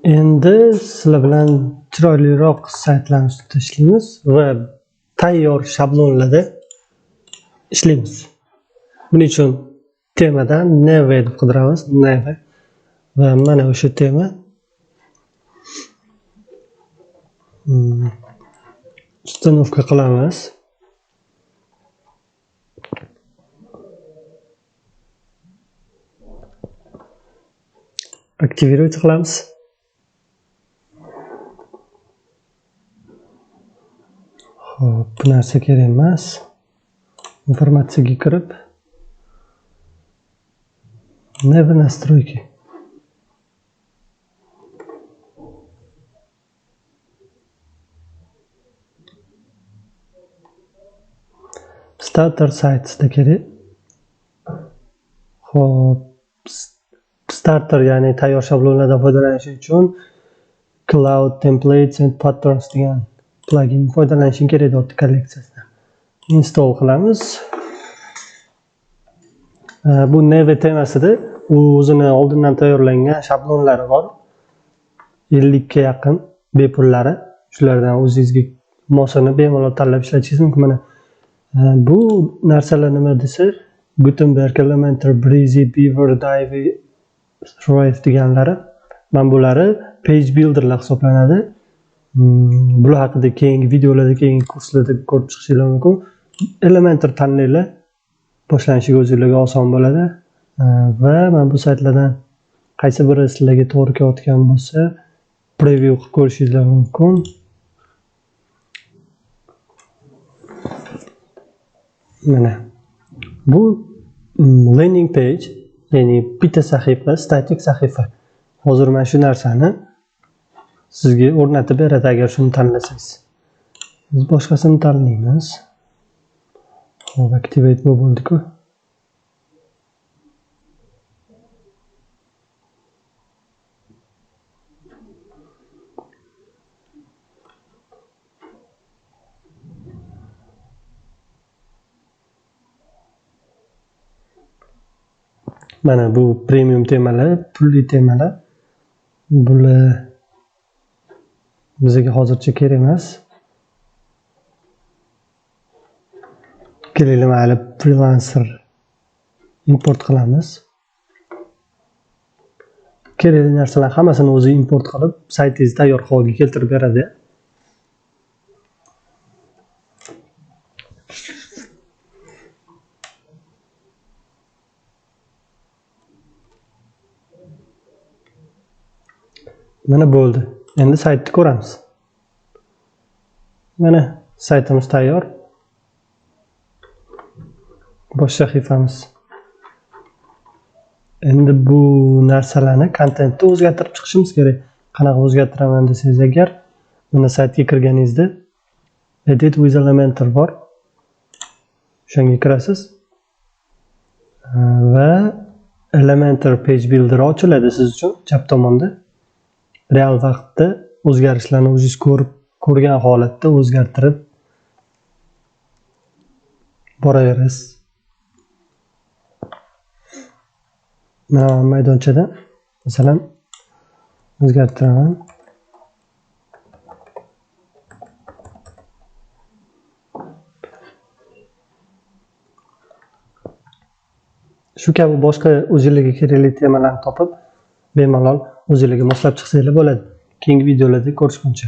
Endi sizlar bilan chiroyliroq saytlarni ustida ishlaymiz va tayyor shablonlarda ishlaymiz. Buning uchun temadan neva deb qidiramiz, neva. Va mana o'sha tema. Ustanovka qilamiz. Aktivirovать qilamiz. Xo'p, bu narsa kerak emas. Informatsiyaga kirib neva настройки. Starter saytida kerak. Xo'p, starter ya'ni tayyor shablonlardan foydalanish uchun Cloud Templates and Patterns degan plugin foydalanishing kerak deyapti kolleksiyasidan. Install qilamiz. Bu neva temasida o'zini oldindan tayyorlangan shablonlari bor. 50 ga yaqin bepullari. Shulardan o'zingizga mosini bemalol tanlab ishlatishingiz mumkin. Mana bu narsalar nima desa, Gutenberg, Elementor, Breezy, Beaver, Dive, Thrive deganlari. Men bulari page builderlar hisoblanadi. Bular haqida keyingi videolarda, keyingi kurslarda ko'rib chiqishingiz mumkin. Elementor tanlanglar. Boshlanishiga o'zingizga oson bo'ladi. Va men bu saytlardan qaysi biri sizlarga to'g'ri kelayotgan bo'lsa, preview qilib ko'rishingiz mumkin. Mana bu landing page, ya'ni bitta sahifa, statik sahifa. Hozir men shu narsani sizga o'rnatib beradi agar shuni tanlasangiz. Biz boshqasini tanlaymiz. Hop, activate bo'ldi-ku. Mana bu premium temalar, pulli temalar. Bular bizga hozircha kerak emas. Kerakli mayli freelancer import qilamiz. Kerakli narsalar hammasini o'zi import qilib, saytingizni tayyor holga keltirib beradi. Mana bo'ldi. Endi saytni ko'ramiz. Mana saytimiz tayyor. Bosh sahifamiz. Endi bu narsalarni kontentni o'zgartirib chiqishimiz kerak. Qanaqa o'zgartiraman desangiz agar, mana saytga kirganingizda Edit with Elementor bor. Shunga kirasiz. Va Elementor page builder ochiladi siz uchun chap tomonda. Real vaqtda o'zgarishlarni o'zingiz ko'rgan holatda o'zgartirib boraverasiz. Mana maydonchada masalan o'zgartiraman. Shu kabi boshqa o'zingizga kerakli temalarni topib, bemalol o'zingizga moslab chiqsanglar bo'ladi. Keyingi videolarda ko'rishguncha.